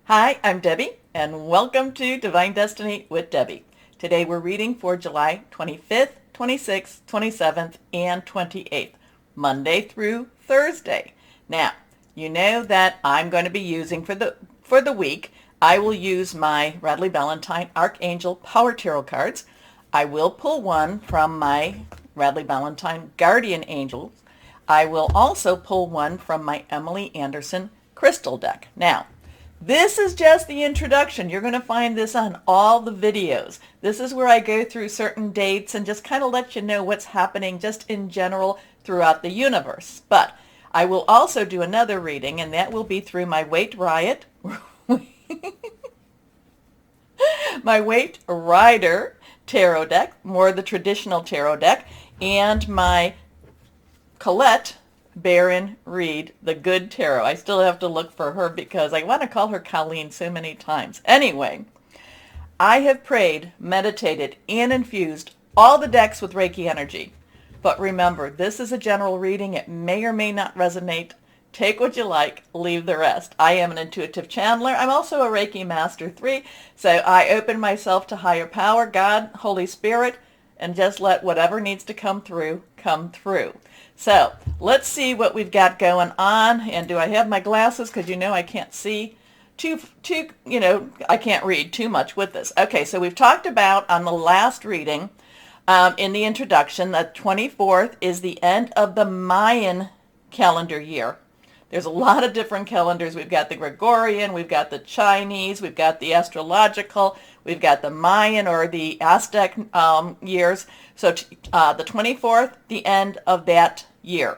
Hi, I'm Debbie, and welcome to Divine Destiny with Debbie. Today we're reading for July 25th, 26th, 27th, and 28th, Monday through Thursday. Now, you know that I'm going to be using for the week, I will use my Radleigh Valentine Archangel Power Tarot cards. I will pull one from my Radleigh Valentine Guardian Angels. I will also pull one from my Emily Anderson Crystal deck. Now, this is just the introduction. You're going to find this on all the videos. This is where I go through certain dates and just kind of let you know what's happening just in general throughout the universe. But I will also do another reading, and that will be through my Wait Riot, my Wait Rider tarot deck, more the traditional tarot deck, and my Colette Baron Reed, the good tarot. I still have to look for her because I want to call her Colleen so many times. Anyway, I have prayed, meditated, and infused all the decks with Reiki energy. But remember, this is a general reading. It may or may not resonate. Take what you like, leave the rest. I am an intuitive channeler. I'm also a Reiki Master 3, so I open myself to higher power, God, Holy Spirit, and just let whatever needs to come through, come through. So let's see what we've got going on. And do I have my glasses? Because I can't see I can't read too much with this. Okay, so we've talked about on the last reading, in the introduction, the 24th is the end of the Mayan calendar year. There's a lot of different calendars. We've got the Gregorian, we've got the Chinese, we've got the astrological, we've got the Mayan or the Aztec years. So the 24th, the end of that year.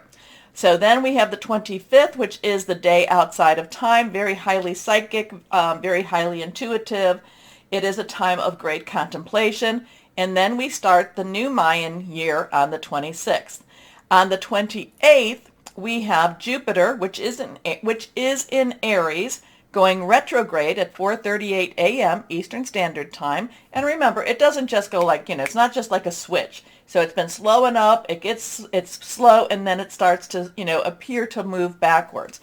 So then we have the 25th, which is the day outside of time, very highly psychic, very highly intuitive. It is a time of great contemplation. And then we start the new Mayan year on the 26th. On the 28th, we have Jupiter, which is in Aries, going retrograde at 4:38 a.m. Eastern Standard Time. And remember, it doesn't just go like, it's not just like a switch. So it's been slowing up, it's slow, and then it starts to, appear to move backwards.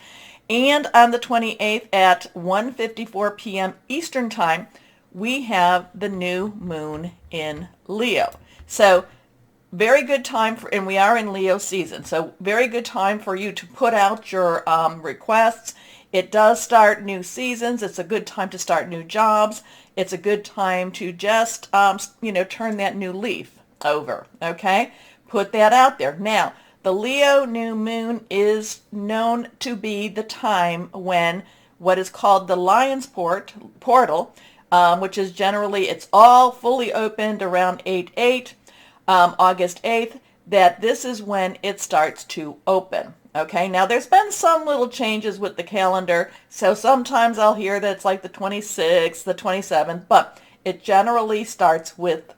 And on the 28th at 1:54 p.m. Eastern Time, we have the new moon in Leo. So very good time and we are in Leo season, so very good time for you to put out your requests. It does start new seasons. It's a good time to start new jobs. It's a good time to just, turn that new leaf over, okay? Put that out there. Now, the Leo new moon is known to be the time when what is called the Lion's Portal, which is generally, it's all fully opened around 8/8. August 8th, that this is when it starts to open. Okay, now there's been some little changes with the calendar, so sometimes I'll hear that it's like the 26th, the 27th, but it generally starts with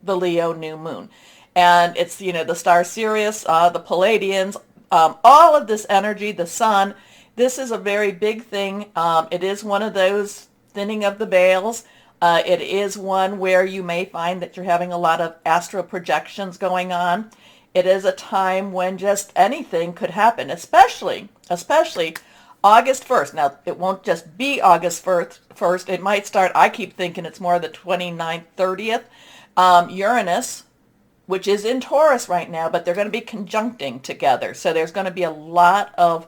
the Leo new moon. And it's, the star Sirius, the Palladians, all of this energy, the sun. This is a very big thing. It is one of those thinning of the veils. It is one where you may find that you're having a lot of astral projections going on. It is a time when just anything could happen, especially August 1st. Now, it won't just be August 1st. It might start, I keep thinking it's more the 29th, 30th. Uranus, which is in Taurus right now, but they're going to be conjuncting together. So there's going to be a lot of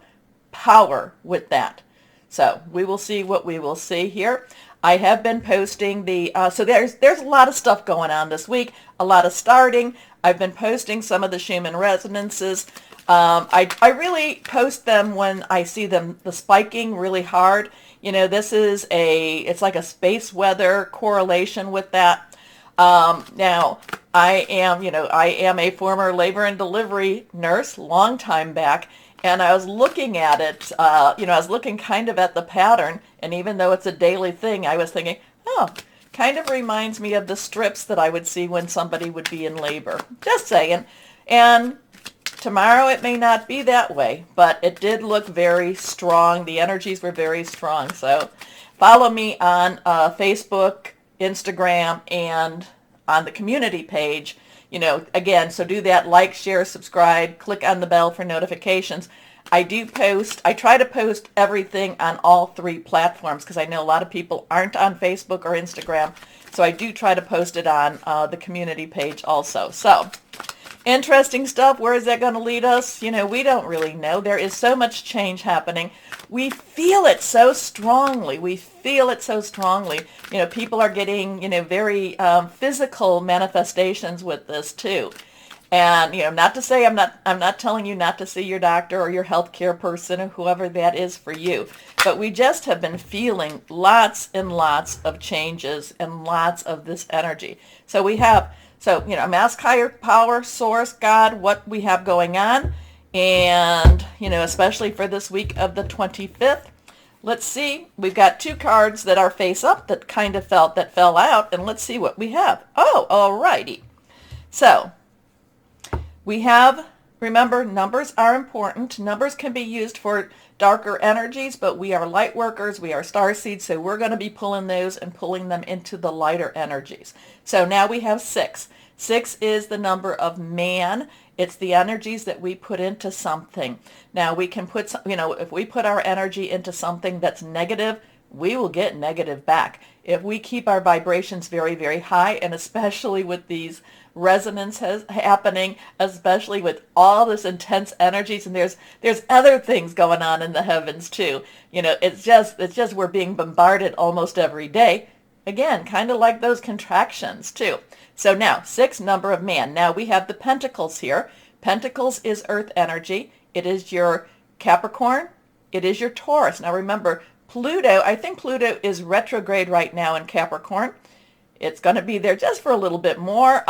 power with that. So we will see what we will see here. I have been posting so there's a lot of stuff going on this week, a lot of starting. I've been posting some of the Schumann resonances. I really post them when I see them, the spiking really hard. It's like a space weather correlation with that. Now, I am a former labor and delivery nurse, long time back. And I was looking at it, I was looking kind of at the pattern, and even though it's a daily thing, I was thinking, kind of reminds me of the strips that I would see when somebody would be in labor. Just saying. And tomorrow it may not be that way, but it did look very strong. The energies were very strong. So follow me on Facebook, Instagram, and on the community page. Again, so do that, like, share, subscribe, click on the bell for notifications. I try to post everything on all 3 platforms because I know a lot of people aren't on Facebook or Instagram. So I do try to post it on the community page also. So interesting stuff. Where is that going to lead us? We don't really know. There is so much change happening. We feel it so strongly. People are getting, very physical manifestations with this too. And, not to say I'm not telling you not to see your doctor or your healthcare person or whoever that is for you. But we just have been feeling lots and lots of changes and lots of this energy. So I'm ask higher power, source, God, what we have going on. And, especially for this week of the 25th. Let's see. We've got 2 cards that are face up that fell out. And let's see what we have. Oh, all righty. So we have, remember, numbers are important. Numbers can be used for darker energies, but we are light workers. We are starseeds, so we're going to be pulling those and pulling them into the lighter energies. So now we have 6. 6 is the number of man. It's the energies that we put into something. Now we can put, if we put our energy into something that's negative, we will get negative back. If we keep our vibrations very, very high, and especially with these resonances happening, especially with all this intense energies, and there's other things going on in the heavens too. It's just we're being bombarded almost every day. Again, kind of like those contractions too. So now, 6, number of man. Now we have the pentacles here. Pentacles is earth energy. It is your Capricorn. It is your Taurus. Now remember, I think Pluto is retrograde right now in Capricorn. It's going to be there just for a little bit more.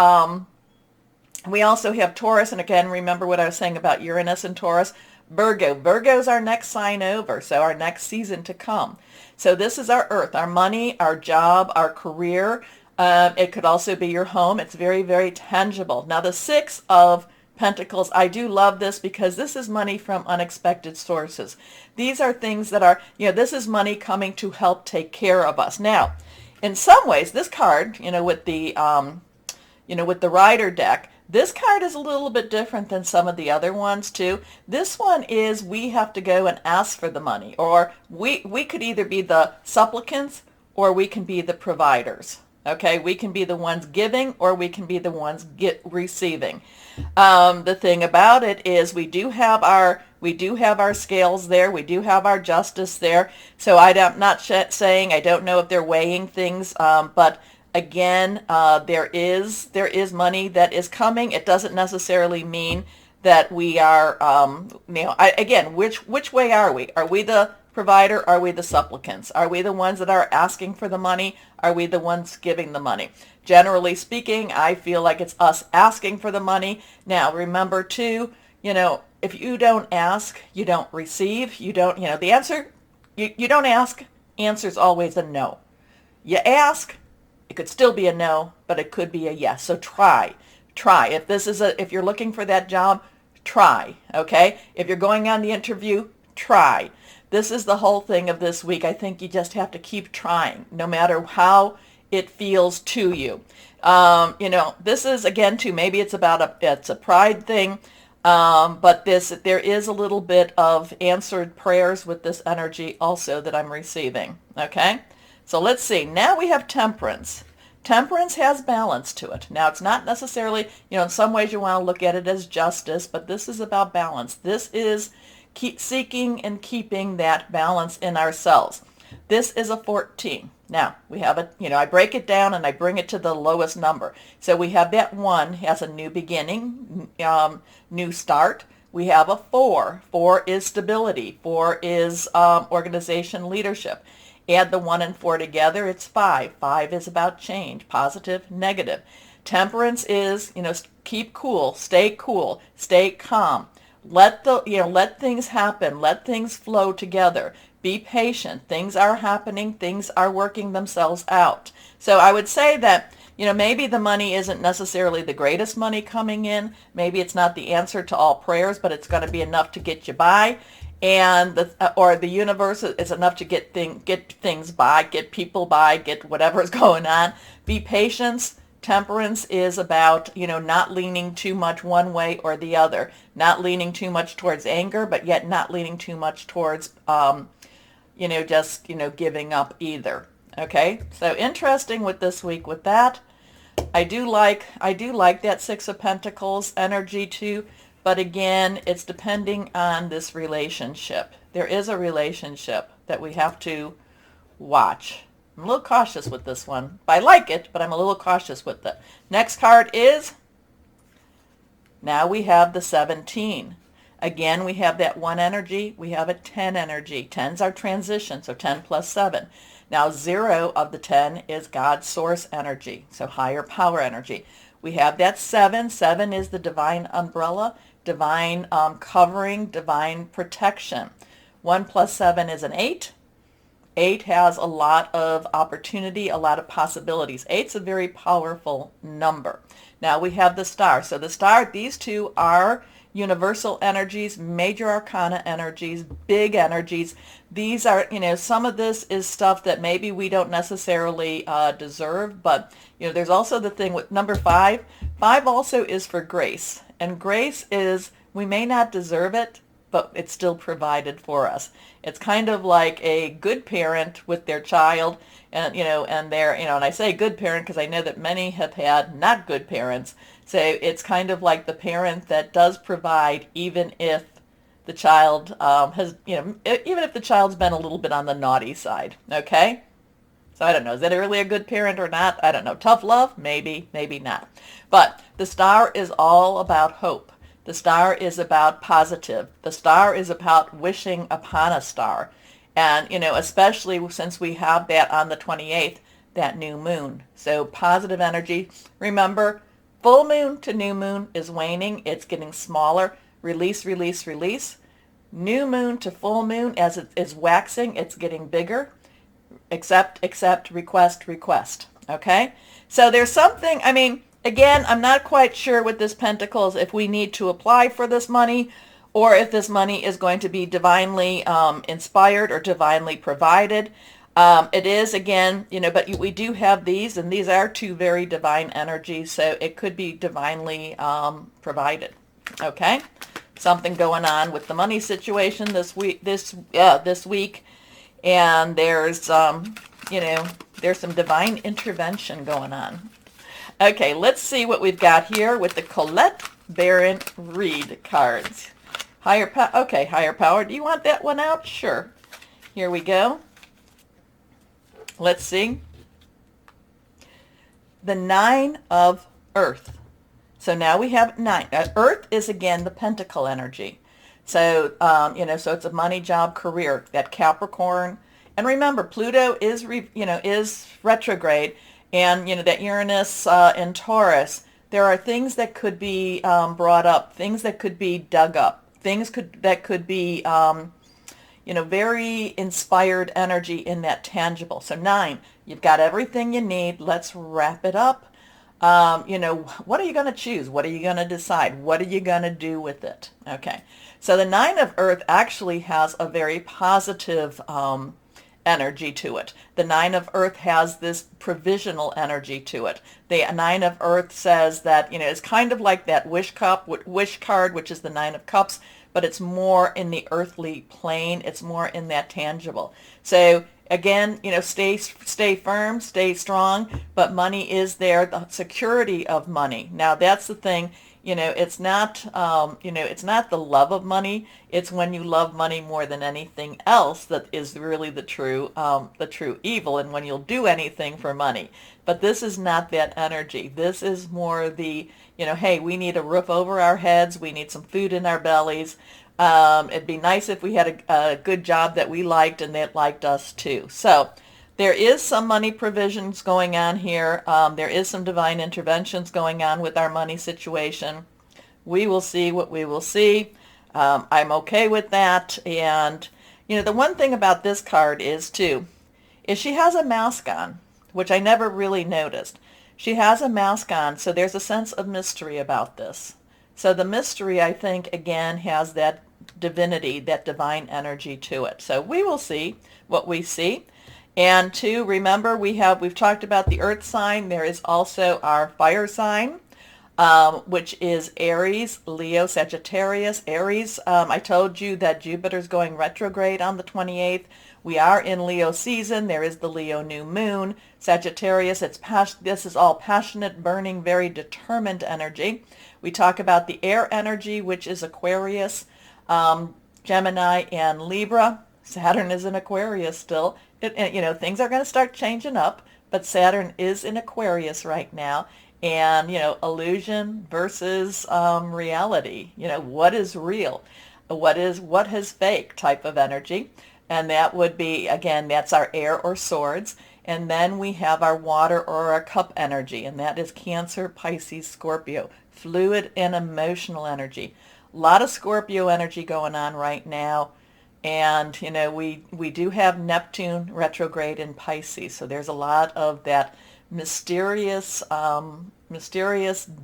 We also have Taurus, and again, remember what I was saying about Uranus and Taurus. Virgo. Virgo's our next sign over, so our next season to come. So this is our earth, our money, our job, our career. It could also be your home. It's very, very tangible. Now the 6 of Pentacles, I do love this because this is money from unexpected sources. These are things that are, this is money coming to help take care of us. Now, in some ways, this card, with the Rider deck, this card is a little bit different than some of the other ones too. This one is we have to go and ask for the money, or we could either be the supplicants or we can be the providers. Okay, we can be the ones giving or we can be the ones receiving. The thing about it is we do have our scales there. We do have our justice there. So I'm not saying, I don't know if they're weighing things, but again, there is money that is coming. It doesn't necessarily mean that we are, again, which way are we? Are we the provider? Are we the supplicants? Are we the ones that are asking for the money? Are we the ones giving the money? Generally speaking, I feel like it's us asking for the money. Now, remember too, if you don't ask, you don't receive. You don't, the answer, you don't ask, answer's always a no. You ask, it could still be a no, but it could be a yes. So try. If you're looking for that job, try, okay? If you're going on the interview, try. This is the whole thing of this week. I think you just have to keep trying, no matter how it feels to you. This is, again, too, maybe it's a pride thing, but there is a little bit of answered prayers with this energy also that I'm receiving, okay? So let's see. Now we have Temperance. Temperance has balance to it. Now, it's not necessarily, in some ways you want to look at it as justice, but this is about balance. This is seeking and keeping that balance in ourselves. This is a 14. Now, we have I break it down and I bring it to the lowest number. So we have that 1 has a new beginning, new start. We have a 4. 4 is stability. 4 is organization leadership. Add the 1 and 4 together, it's 5. 5 is about change, positive, negative. Temperance is, keep cool, stay calm. Let things happen. Let things flow together. Be patient. Things are happening. Things are working themselves out. So I would say that, maybe the money isn't necessarily the greatest money coming in. Maybe it's not the answer to all prayers, but it's going to be enough to get you by. And the universe is enough to get things by, get people by, get whatever's going on. Be patient. Temperance is about, not leaning too much one way or the other, not leaning too much towards anger, but yet not leaning too much towards, just, giving up either. Okay, so interesting with this week with that. I do like that Six of Pentacles energy too, but again, it's depending on this relationship. There is a relationship that we have to watch. I'm a little cautious with this one. I like it, but I'm a little cautious with it. Next card is, now we have the 17. Again, we have that 1 energy. We have a 10 energy. 10's our transition, so 10 plus 7. Now 0 of the 10 is God's source energy, so higher power energy. We have that 7. 7 is the divine umbrella, divine covering, divine protection. 1 plus 7 is an 8. 8 has a lot of opportunity, a lot of possibilities. 8's a very powerful number. Now we have the star. So the star, these two are universal energies, major arcana energies, big energies. These are, some of this is stuff that maybe we don't necessarily deserve, but, there's also the thing with number 5. 5 also is for grace. And grace is, we may not deserve it, but it's still provided for us. It's kind of like a good parent with their child, and and they're, and I say good parent because I know that many have had not good parents. So it's kind of like the parent that does provide, even if the child has, even if the child's been a little bit on the naughty side. Okay. So I don't know, is that really a good parent or not? I don't know. Tough love? Maybe, maybe not. But the star is all about hope. The star is about positive. The star is about wishing upon a star. And, especially since we have that on the 28th, that new moon. So positive energy. Remember, full moon to new moon is waning. It's getting smaller. Release, release, release. New moon to full moon, as it is waxing, it's getting bigger. Accept, accept, request, request. Okay? So there's something, again, I'm not quite sure with this Pentacles if we need to apply for this money or if this money is going to be divinely inspired or divinely provided. It is, again, but we do have these, and these are two very divine energies, so it could be divinely provided. Okay? Something going on with the money situation this week, and there's, there's some divine intervention going on. Okay, let's see what we've got here with the Colette Baron Reed cards. Higher power. Do you want that one out? Sure. Here we go. Let's see. The 9 of Earth. So now we have 9. Earth is, again, the pentacle energy. So, so it's a money, job, career, that Capricorn. And remember, Pluto is, is retrograde. And, that Uranus in Taurus, there are things that could be brought up, things that could be dug up, that could be, very inspired energy in that tangible. So 9, you've got everything you need. Let's wrap it up. What are you going to choose? What are you going to decide? What are you going to do with it? Okay. So the 9 of Earth actually has a very positive energy to it. The 9 of Earth has this provisional energy to it. The 9 of Earth says that, it's kind of like that wish card, which is the 9 of Cups, but it's more in the earthly plane. It's more in that tangible. So again, stay firm, stay strong, but money is there, the security of money. Now that's the thing. It's not, it's not the love of money. It's when you love money more than anything else that is really the true evil, and when you'll do anything for money. But this is not that energy. This is more the, hey, we need a roof over our heads. We need some food in our bellies. It'd be nice if we had a good job that we liked and that liked us too. So there is some money provisions going on here. There is some divine interventions going on with our money situation. We will see what we will see. I'm okay with that. And, the one thing about this card is she has a mask on, which I never really noticed. She has a mask on, so there's a sense of mystery about this. So the mystery, I think, again, has that divinity, that divine energy to it. So we will see what we see. And two, remember we've talked about the earth sign. There is also our fire sign, which is Aries, Leo, Sagittarius. Aries, I told you that Jupiter's going retrograde on the 28th. We are in Leo season. There is the Leo new moon. Sagittarius, this is all passionate, burning, very determined energy. We talk about the air energy, which is Aquarius, Gemini, and Libra. Saturn is in Aquarius still. Things are going to start changing up, but Saturn is in Aquarius right now. And, illusion versus reality. What is real? What is fake type of energy? And that would be, again, that's our air or swords. And then we have our water or our cup energy, and that is Cancer, Pisces, Scorpio, fluid and emotional energy. A lot of Scorpio energy going on right now. And, we do have Neptune retrograde in Pisces. So there's a lot of that mysterious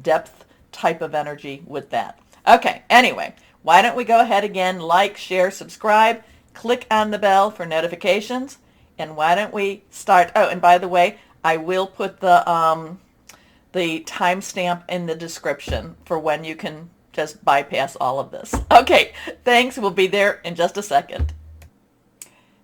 depth type of energy with that. Okay, anyway, why don't we go ahead again, like, share, subscribe, click on the bell for notifications, and why don't we start? Oh, and by the way, I will put the timestamp in the description for when you can just bypass all of this. Okay, thanks. We'll be there in just a second.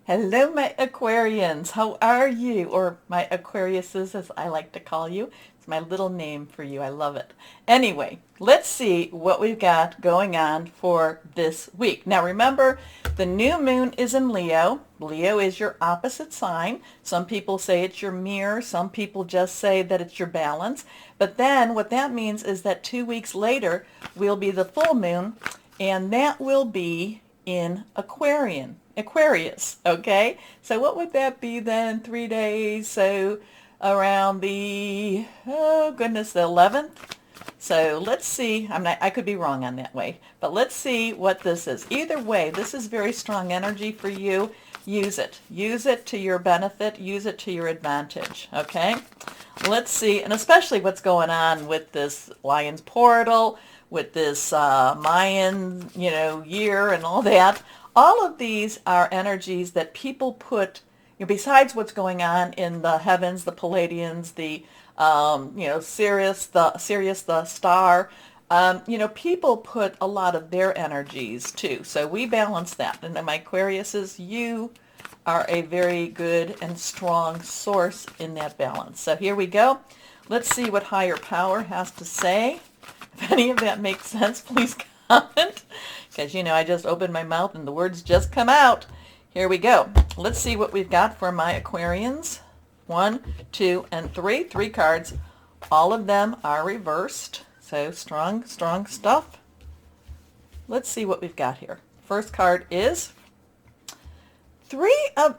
Hello, my Aquarians. How are you? Or my Aquariuses, as I like to call you. It's my little name for you. I love it. Anyway, let's see what we've got going on for this week. Now, remember, the new moon is in Leo. Leo is your opposite sign. Some people say it's your mirror. Some people just say that it's your balance. But then what that means is that 2 weeks later will be the full moon, and that will be in Aquarius, okay? So what would that be then? 3 days, so around the, the 11th. So let's see. I could be wrong on that way, but let's see what this is. Either way, this is very strong energy for you. Use it. Use it to your benefit. Use it to your advantage, okay? Let's see, and especially what's going on with this Lion's Portal, with this Mayan, year and all that. All of these are energies that people put, besides what's going on in the heavens, the Palladians, the, Sirius, the star, people put a lot of their energies too. So we balance that. And then my Aquariuses, you are a very good and strong source in that balance. So here we go. Let's see what higher power has to say. If any of that makes sense, please comment. Because, I just opened my mouth and the words just come out. Here we go. Let's see what we've got for my Aquarians. 1, 2, and 3. 3 cards. All of them are reversed. So strong, strong stuff. Let's see what we've got here. First card is 3 of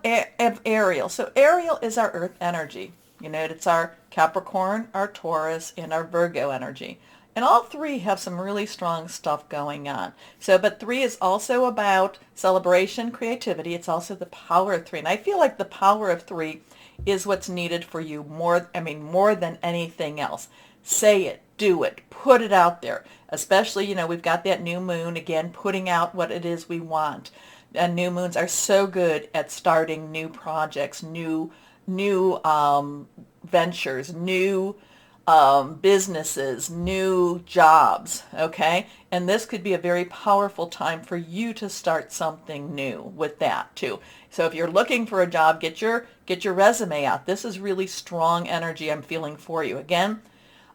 Ariel. So Ariel is our earth energy. It's our Capricorn, our Taurus, and our Virgo energy. And all 3 have some really strong stuff going on. But 3 is also about celebration, creativity. It's also the power of 3. And I feel like the power of 3 is what's needed for you more than anything else. Say it, do it, put it out there. Especially, we've got that new moon, again, putting out what it is we want. And new moons are so good at starting new projects, new ventures, new businesses, new jobs, okay? And this could be a very powerful time for you to start something new with that too. So if you're looking for a job, get your resume out. This is really strong energy I'm feeling for you. Again,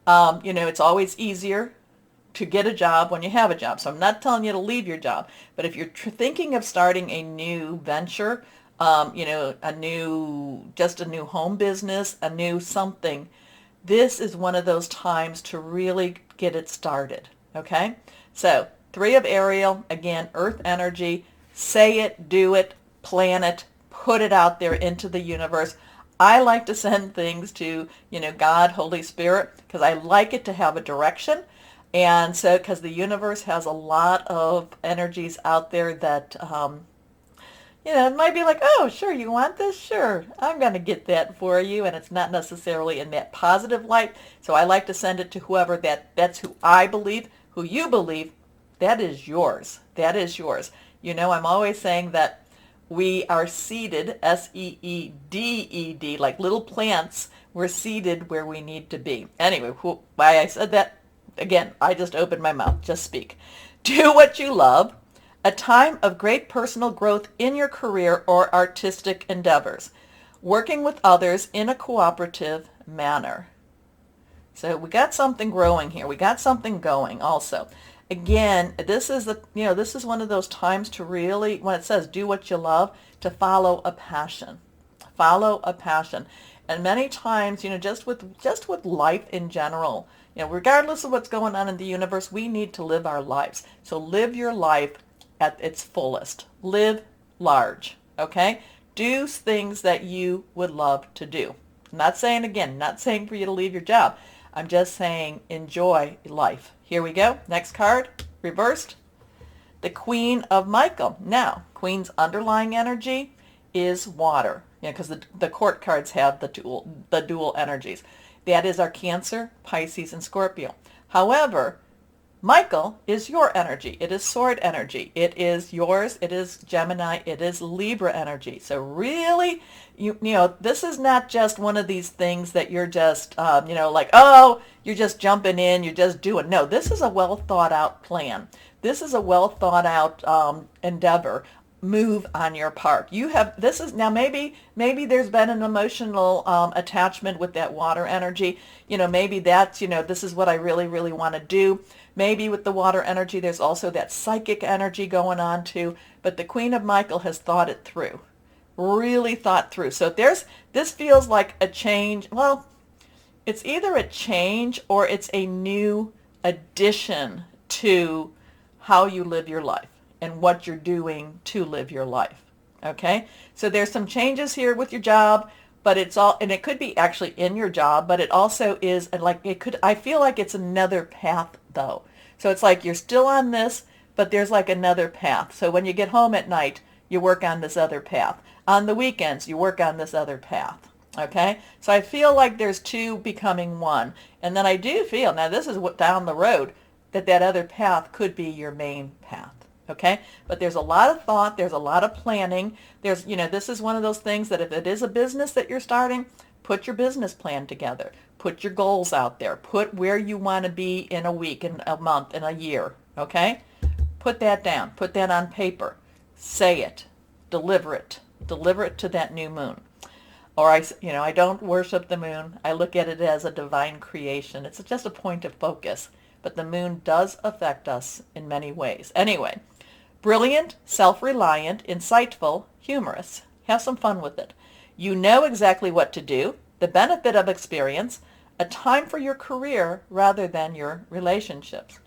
it's always easier to get a job when you have a job. So I'm not telling you to leave your job, but if you're thinking of starting a new venture, a new home business, a new something, this is one of those times to really get it started, okay? So 3 of Ariel, again, earth energy. Say it, do it, plan it, put it out there into the universe. I like to send things to, God, Holy Spirit, because I like it to have a direction. And so, because the universe has a lot of energies out there that, it might be like, oh, sure, you want this? Sure, I'm going to get that for you. And it's not necessarily in that positive light. So I like to send it to whoever that's who I believe, who you believe, that is yours. That is yours. I'm always saying that We are seeded, S-E-E-D-E-D, like little plants. We're seated where we need to be. Anyway, why I said that, again, I just opened my mouth. Just speak. Do what you love. A time of great personal growth in your career or artistic endeavors. Working with others in a cooperative manner. So we got something growing here. We got something going also. Again, this is this is one of those times to really, when it says do what you love, to follow a passion. Follow a passion. And many times, just with life in general, regardless of what's going on in the universe, we need to live our lives. So live your life at its fullest. Live large, okay? Do things that you would love to do. I'm not saying for you to leave your job. I'm just saying enjoy life. Here we go. Next card, reversed. The Queen of Michael. Now, Queen's underlying energy is water. Because the court cards have the dual energies. That is our Cancer, Pisces, and Scorpio. However, Michael is your energy. It is sword energy. It is yours. It is Gemini. It is Libra energy. So really, this is not just one of these things that you're just, you're just jumping in, you're just doing. No, this is a well thought out plan. This is a well thought out endeavor, move on your part. Maybe there's been an emotional attachment with that water energy. Maybe that's, this is what I really, really want to do. Maybe with the water energy, there's also that psychic energy going on too. But the Queen of Michael has thought it through, really thought through. So this feels like a change. Well, it's either a change or it's a new addition to how you live your life and what you're doing to live your life. Okay? So there's some changes here with your job, but and it could be actually in your job, but it also is I feel like it's another path though. So it's like you're still on this, but there's like another path. So when you get home at night, you work on this other path. On the weekends, you work on this other path. Okay? So I feel like there's two becoming one. And then I do feel, now this is what down the road, that other path could be your main path. Okay? But there's a lot of thought. There's a lot of planning. This is one of those things that if it is a business that you're starting, put your business plan together. Put your goals out there. Put where you want to be in a week, in a month, in a year. Okay? Put that down. Put that on paper. Say it. Deliver it. Deliver it to that new moon. Or I don't worship the moon. I look at it as a divine creation. It's just a point of focus. But the moon does affect us in many ways. Anyway, brilliant, self-reliant, insightful, humorous. Have some fun with it. You know exactly what to do. The benefit of experience. A time for your career rather than your relationships.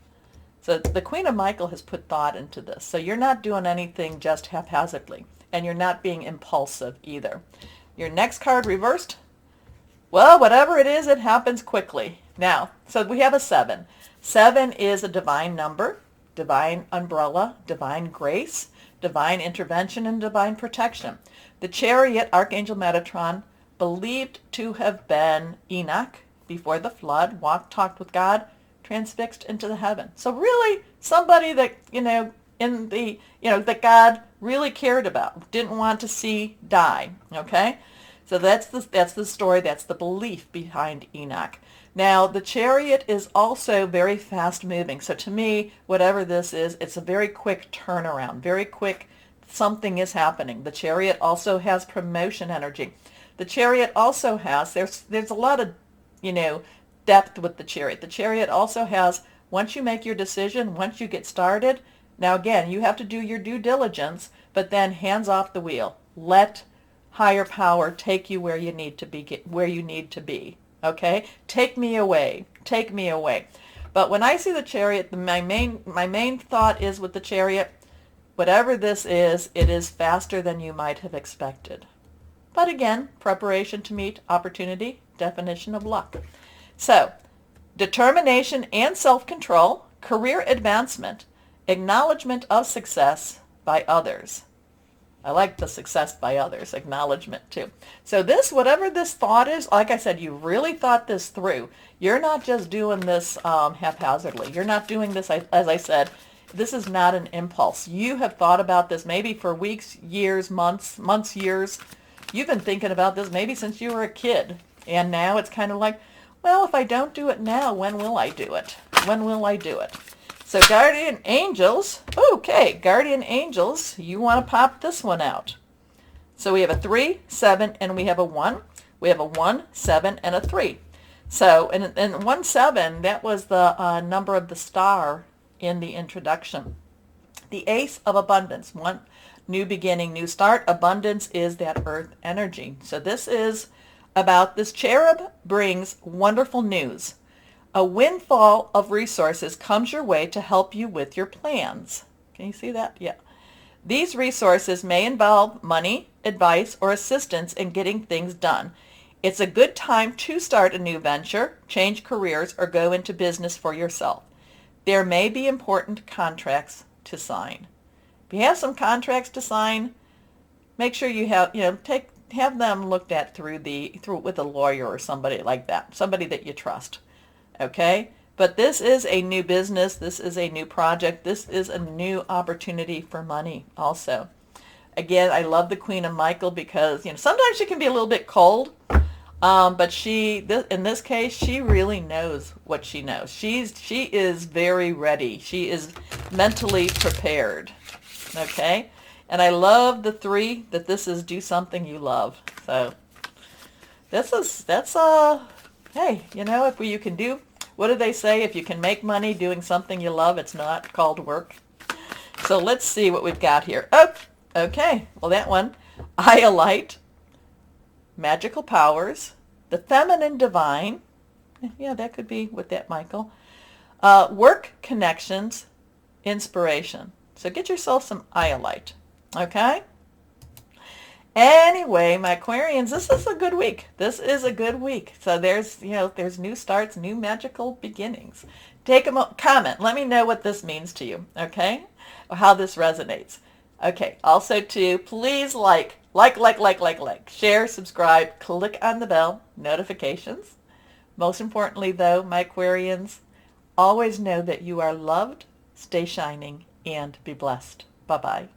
So the Queen of Michael has put thought into this. So you're not doing anything just haphazardly. And you're not being impulsive either. Your next card reversed. Well, whatever it is, it happens quickly. Now, so we have a 7. 7 is a divine number, divine umbrella, divine grace, divine intervention, and divine protection. The Chariot, Archangel Metatron, believed to have been Enoch before the flood, talked with God, transfixed into the heaven. So really somebody that, that God really cared about, didn't want to see die, okay? So that's the story, that's the belief behind Enoch. Now, the Chariot is also very fast moving. So to me, whatever this is, it's a very quick turnaround, very quick, something is happening. The Chariot also has promotion energy. The Chariot also has, there's a lot of, depth with the Chariot. The Chariot also has, once you make your decision, once you get started, now again, you have to do your due diligence, but then hands off the wheel. Let higher power take you where you need to be. Okay? Take me away. Take me away. But when I see the Chariot, my main thought is with the Chariot, whatever this is, it is faster than you might have expected. But again, preparation to meet opportunity, definition of luck. So, determination and self-control, career advancement, acknowledgement of success by others. I like the success by others, acknowledgement too. So whatever this thought is, like I said, you really thought this through. You're not just doing this haphazardly. You're not doing this, as I said, this is not an impulse. You have thought about this maybe for weeks, years, months, years. You've been thinking about this maybe since you were a kid. And now it's kind of like, well, if I don't do it now, when will I do it? When will I do it? So guardian angels, okay, guardian angels, you want to pop this one out. So we have a 3, 7, and we have a 1. We have a 1, 7, and a 3. So, and 1, 7, that was the number of the star in the introduction. The ace of abundance, one, new beginning, new start. Abundance is that earth energy. So this is about this cherub brings wonderful news. A windfall of resources comes your way to help you with your plans. Can you see that? Yeah. These resources may involve money, advice, or assistance in getting things done. It's a good time to start a new venture, change careers, or go into business for yourself. There may be important contracts to sign. If you have some contracts to sign, make sure you have, have them looked at through with a lawyer or somebody like that, somebody that you trust. Okay? But this is a new business. This is a new project. This is a new opportunity for money also. Again, I love the Queen of Michael because, sometimes she can be a little bit cold. But in this case, she really knows what she knows. She is very ready. She is mentally prepared. Okay? And I love the 3, that this is do something you love. So hey, if you can do, what do they say? If you can make money doing something you love, it's not called work. So let's see what we've got here. Oh, okay. Well, that one, Iolite, magical powers, the feminine divine. Yeah, that could be with that, Michael. Work connections, inspiration. So get yourself some Iolite. Okay? Anyway, my Aquarians, this is a good week. This is a good week. So there's new starts, new magical beginnings. Take a comment. Let me know what this means to you, okay? Or how this resonates. Okay, also too, please like, share, subscribe, click on the bell, notifications. Most importantly though, my Aquarians, always know that you are loved, stay shining, and be blessed. Bye-bye.